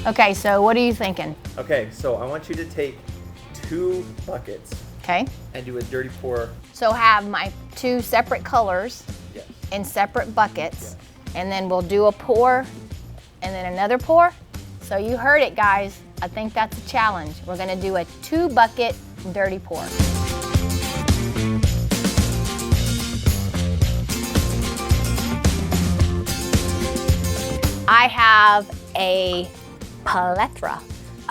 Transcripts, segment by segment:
Okay, so what are you thinking? Okay, so I want you to take 2 buckets. Okay. And do a dirty pour. So have my 2 separate colors Yes. in separate buckets, and then we'll do a pour and then another pour. So you heard it, guys. I think that's a challenge. We're gonna do a 2 bucket dirty pour. I have a plethora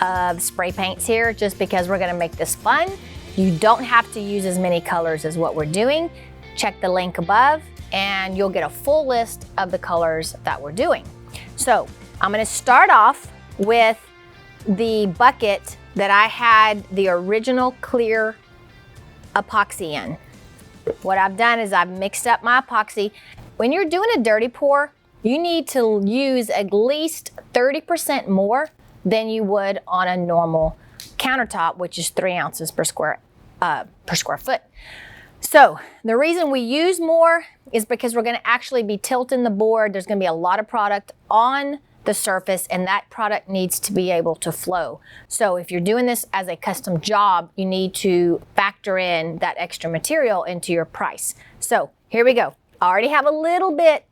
of spray paints here just because we're gonna make this fun. You don't have to use as many colors as what we're doing. Check the link above and you'll get a full list of the colors that we're doing. So I'm gonna start off with the bucket that I had the original clear epoxy in. What I've done is I've mixed up my epoxy. When you're doing a dirty pour, you need to use at least 30% more than you would on a normal countertop, which is 3 ounces per square foot. So the reason we use more is because we're gonna actually be tilting the board. There's gonna be a lot of product on the surface and that product needs to be able to flow. So if you're doing this as a custom job, you need to factor in that extra material into your price. So here we go. I already have a little bit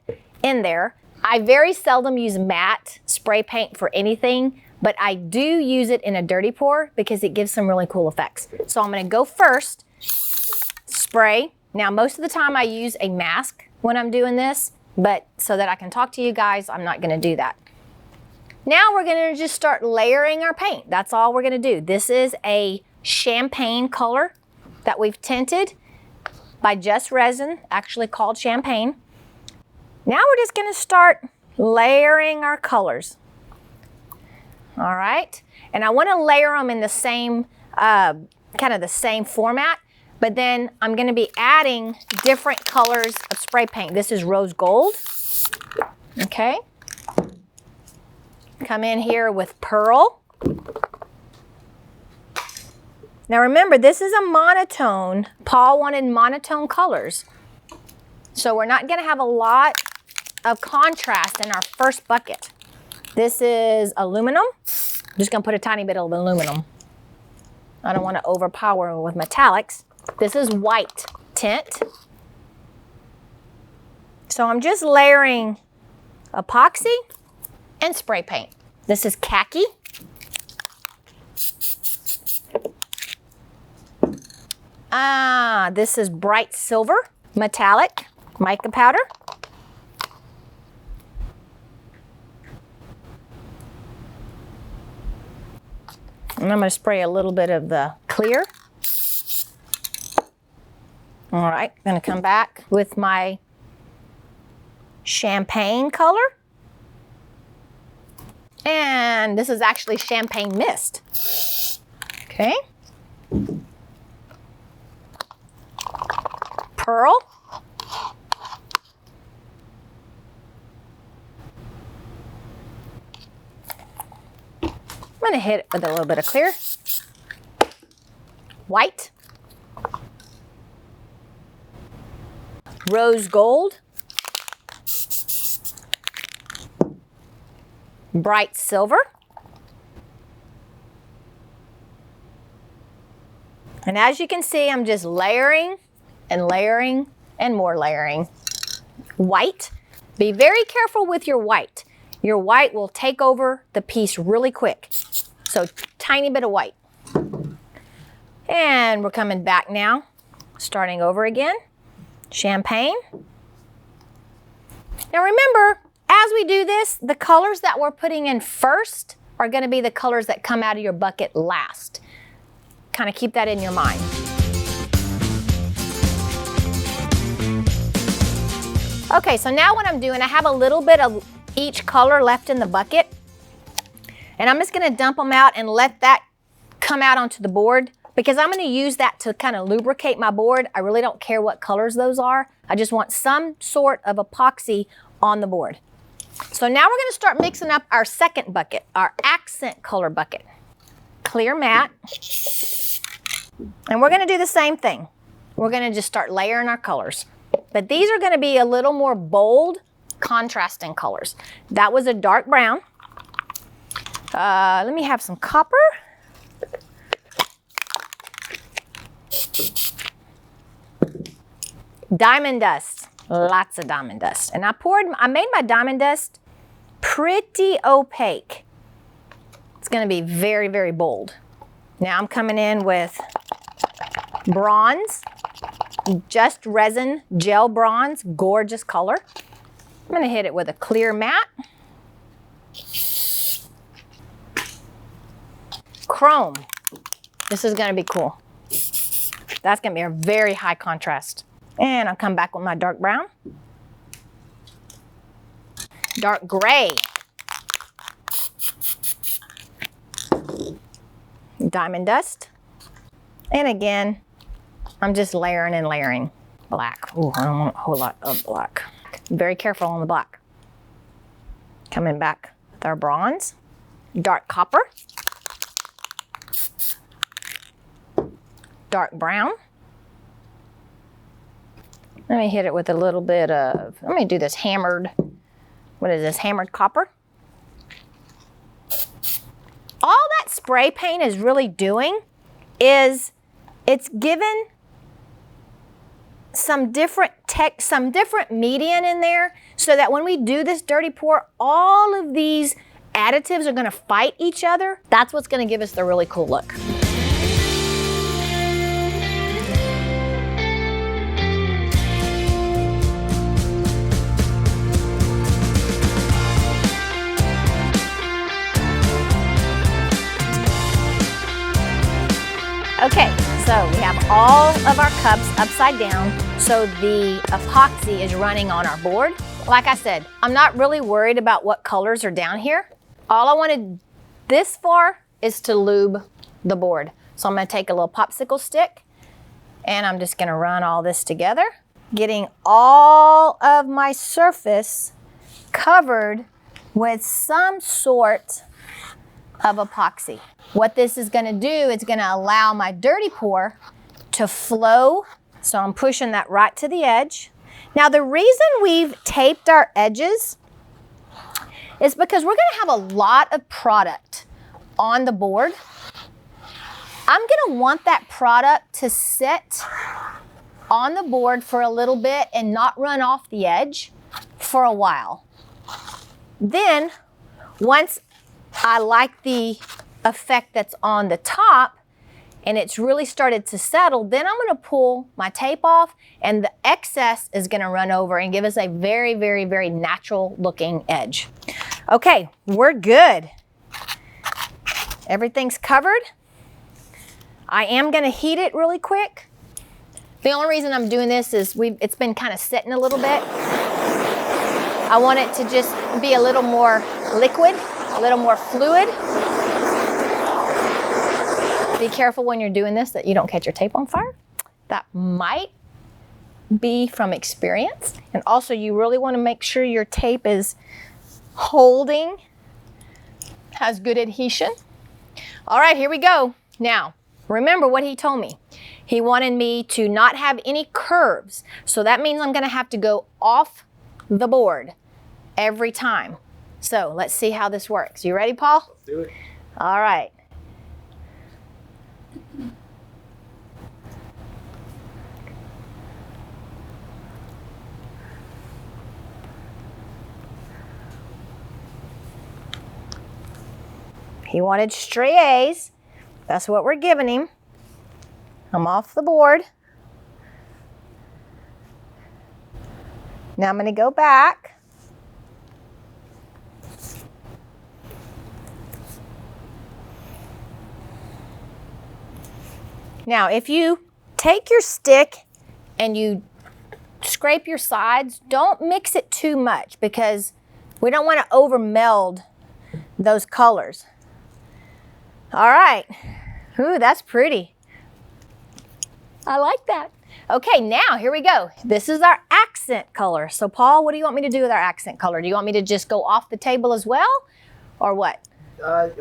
in there. I very seldom use matte spray paint for anything, but I do use it in a dirty pour because it gives some really cool effects. So I'm gonna go first, spray. Now most of the time I use a mask when I'm doing this, but so that I can talk to you guys, I'm not gonna do that. Now we're gonna just start layering our paint. That's all we're gonna do. This is a champagne color that we've tinted by Just Resin, actually called Champagne. Now we're just gonna start layering our colors. All right, and I wanna layer them in the same, kind of the same format, but then I'm gonna be adding different colors of spray paint. This is rose gold, okay? Come in here with pearl. Now remember, this is a monotone. Paul wanted monotone colors. So we're not gonna have a lot of contrast in our first bucket. This is aluminum. I'm just gonna put a tiny bit of aluminum. I don't wanna overpower with metallics. This is white tint. So I'm just layering epoxy and spray paint. This is khaki. This is bright silver, metallic, mica powder. And I'm gonna spray a little bit of the clear. All right, gonna come back with my champagne color. And this is actually champagne mist. Okay. Pearl. I'm gonna hit it with a little bit of clear. White. Rose gold. Bright silver. And as you can see, I'm just layering and layering and more layering. White. Be very careful with your white. Your white will take over the piece really quick. So tiny bit of white. And we're coming back now, starting over again. Champagne. Now remember, as we do this, the colors that we're putting in first are gonna be the colors that come out of your bucket last. Kind of keep that in your mind. Okay, so now what I'm doing, I have a little bit of each color left in the bucket, and I'm just gonna dump them out and let that come out onto the board because I'm gonna use that to kind of lubricate my board. I really don't care what colors those are. I just want some sort of epoxy on the board. So now we're gonna start mixing up our second bucket, our accent color bucket. Clear matte. And we're gonna do the same thing. We're gonna just start layering our colors. But these are gonna be a little more bold, contrasting colors. That was a dark brown. Let me have some copper. Diamond dust, lots of diamond dust. And I made my diamond dust pretty opaque. It's gonna be very, very bold. Now I'm coming in with bronze, just resin gel bronze, gorgeous color. I'm gonna hit it with a clear matte. Chrome, this is gonna be cool. That's gonna be a very high contrast. And I'll come back with my dark brown. Dark gray. Diamond dust. And again, I'm just layering and layering. Black. Ooh, I don't want a whole lot of black. Very careful on the black. Coming back with our bronze. Dark copper. Dark brown. Let me hit it with a little bit of, let me do this hammered, what is this, hammered copper. All that spray paint is really doing is it's given some different medium in there so that when we do this dirty pour, all of these additives are gonna fight each other. That's what's gonna give us the really cool look. Okay, so we have all of our cups upside down, so the epoxy is running on our board. Like I said, I'm not really worried about what colors are down here. All I wanted this for is to lube the board. So I'm gonna take a little popsicle stick and I'm just gonna run all this together, getting all of my surface covered with some sort of epoxy. What this is gonna do, it's gonna allow my dirty pour to flow. So I'm pushing that right to the edge. Now the reason we've taped our edges is because we're gonna have a lot of product on the board. I'm gonna want that product to sit on the board for a little bit and not run off the edge for a while. Then, once I like the effect that's on the top and it's really started to settle, then I'm gonna pull my tape off and the excess is gonna run over and give us a very, very, very natural looking edge. Okay, we're good. Everything's covered. I am gonna heat it really quick. The only reason I'm doing this is it's been kind of sitting a little bit. I want it to just be a little more liquid, a little more fluid. Be careful when you're doing this that you don't catch your tape on fire. That might be from experience. And also you really want to make sure your tape is holding, has good adhesion. All right, here we go. Now, remember what he told me. He wanted me to not have any curves. So that means I'm gonna have to go off the board every time. So let's see how this works. You ready, Paul? Let's do it. All right. He wanted straight A's. That's what we're giving him. I'm off the board. Now I'm going to go back. Now, if you take your stick and you scrape your sides, don't mix it too much because we don't want to over meld those colors. All right. Ooh, that's pretty. I like that. Okay, now here we go. This is our accent color. So Paul, what do you want me to do with our accent color? Do you want me to just go off the table as well, or what?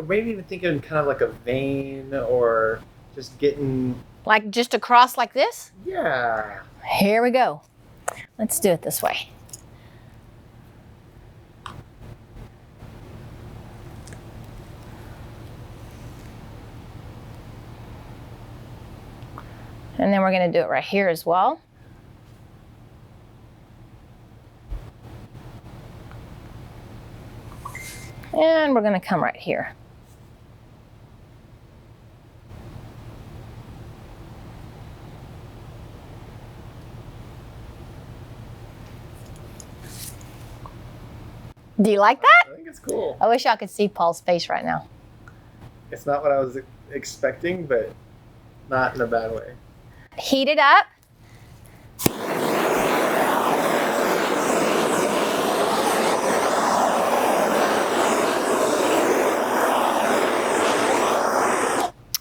Maybe even thinking kind of like a vein or just getting... Like just across like this? Yeah. Here we go. Let's do it this way. And then we're gonna do it right here as well. And we're gonna come right here. Do you like that? I think it's cool. I wish y'all could see Paul's face right now. It's not what I was expecting, but not in a bad way. Heat it up.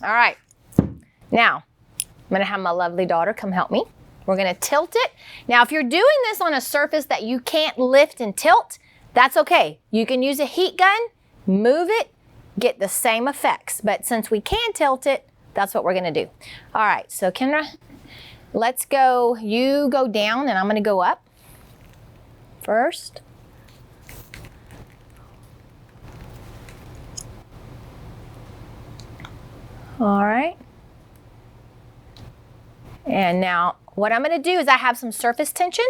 All right, now I'm gonna have my lovely daughter come help me. We're gonna tilt it. Now, if you're doing this on a surface that you can't lift and tilt, that's okay. You can use a heat gun, move it, get the same effects. But since we can tilt it, that's what we're gonna do. All right, so Kendra, let's go, you go down and I'm gonna go up first. All right. And now what I'm gonna do is I have some surface tension.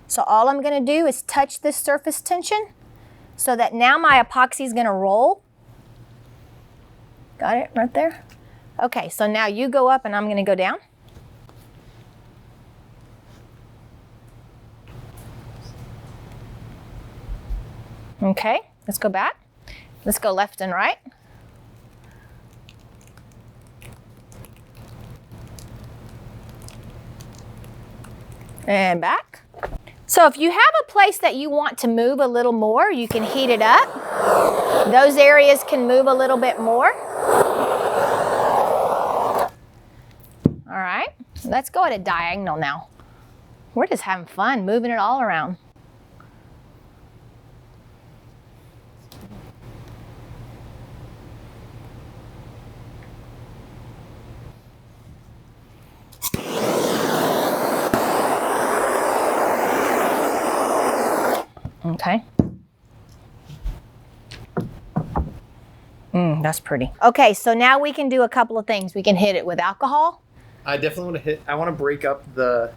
So all I'm gonna do is touch this surface tension so that now my epoxy is gonna roll. Got it right there? Okay, so now you go up and I'm gonna go down. Okay, let's go back. Let's go left and right. And back. So if you have a place that you want to move a little more, you can heat it up. Those areas can move a little bit more. All right, let's go at a diagonal now. We're just having fun, moving it all around. Okay. That's pretty. Okay, so now we can do a couple of things. We can hit it with alcohol. I definitely want to I want to break up the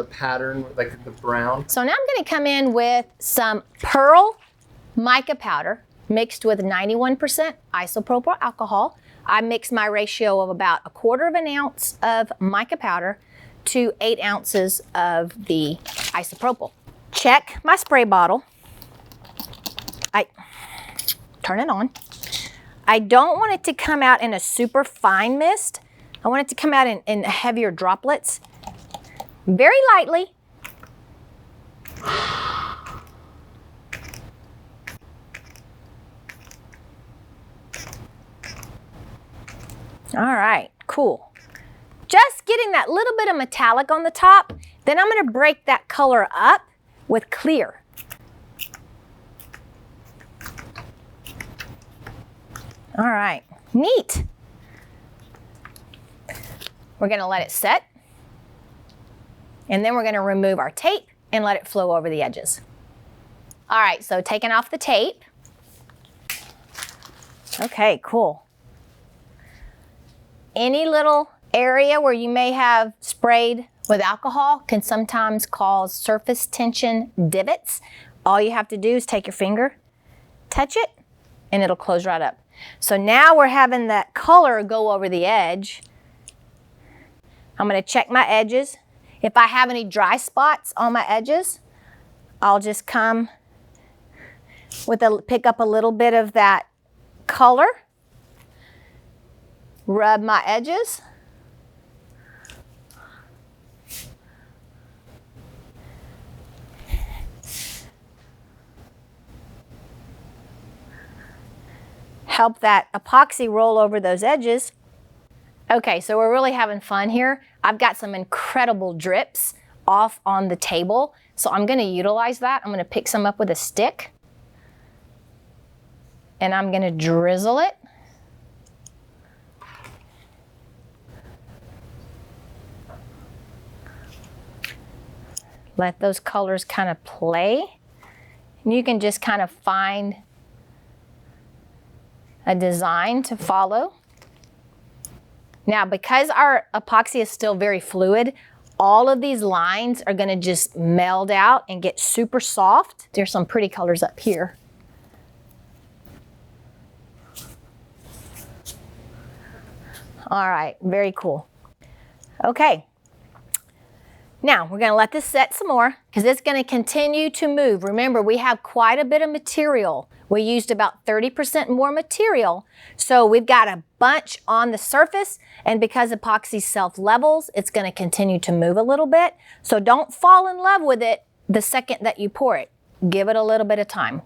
pattern, like the brown. So now I'm going to come in with some pearl mica powder mixed with 91% isopropyl alcohol. I mix my ratio of about 1/4 ounce of mica powder to 8 ounces of the isopropyl. Check my spray bottle. I turn it on. I don't want it to come out in a super fine mist. I want it to come out in heavier droplets. Very lightly. All right, cool. Just getting that little bit of metallic on the top. Then I'm gonna break that color up with clear. All right, neat. We're gonna let it set. And then we're gonna remove our tape and let it flow over the edges. All right, so taking off the tape. Okay, cool. Any little area where you may have sprayed with alcohol can sometimes cause surface tension divots. All you have to do is take your finger, touch it, and it'll close right up. So now we're having that color go over the edge. I'm gonna check my edges. If I have any dry spots on my edges, I'll just come with pick up a little bit of that color, rub my edges. Help that epoxy roll over those edges. Okay, so we're really having fun here. I've got some incredible drips off on the table, so I'm gonna utilize that. I'm gonna pick some up with a stick, and I'm gonna drizzle it. Let those colors kind of play. And you can just kind of find a design to follow. Now, because our epoxy is still very fluid, all of these lines are gonna just meld out and get super soft. There's some pretty colors up here. All right, very cool. Okay. Now, we're gonna let this set some more because it's gonna continue to move. Remember, we have quite a bit of material. We used about 30% more material. So we've got a bunch on the surface, and because epoxy self-levels, it's gonna continue to move a little bit. So don't fall in love with it the second that you pour it. Give it a little bit of time.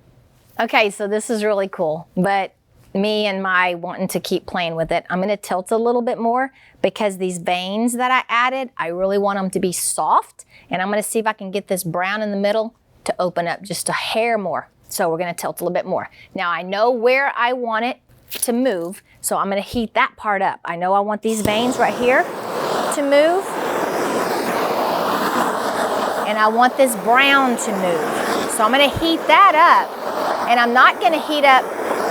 Okay, so this is really cool, but me and my wanting to keep playing with it, I'm gonna tilt a little bit more because these veins that I added, I really want them to be soft, and I'm gonna see if I can get this brown in the middle to open up just a hair more. So we're gonna tilt a little bit more. Now I know where I want it to move, so I'm gonna heat that part up. I know I want these veins right here to move, and I want this brown to move. So I'm gonna heat that up, and I'm not gonna heat up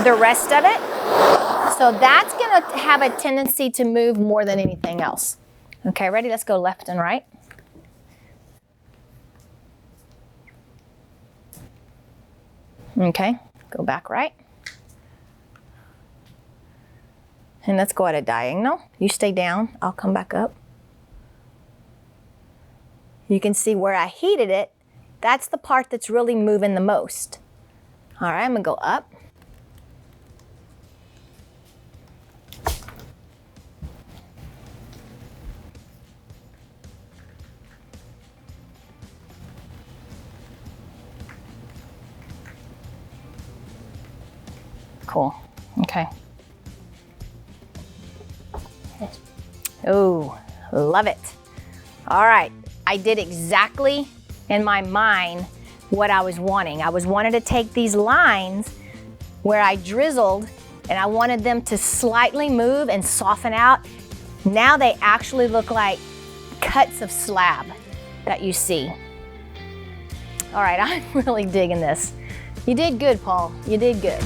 the rest of it. So that's gonna have a tendency to move more than anything else. Okay, ready? Let's go left and right. Okay, go back right. And let's go at a diagonal. You stay down, I'll come back up. You can see where I heated it, that's the part that's really moving the most. All right, I'm gonna go up. Cool, okay. Oh, love it. All right, I did exactly in my mind what I was wanting. I was wanting to take these lines where I drizzled and I wanted them to slightly move and soften out. Now they actually look like cuts of slab that you see. All right, I'm really digging this. You did good, Paul, you did good.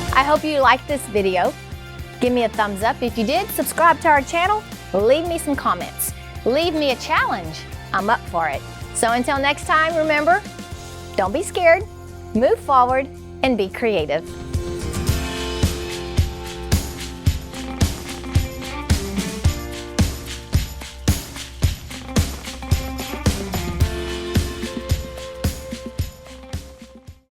I hope you liked this video. Give me a thumbs up if you did. Subscribe to our channel. Leave me some comments. Leave me a challenge. I'm up for it. So until next time, remember, don't be scared, move forward, and be creative.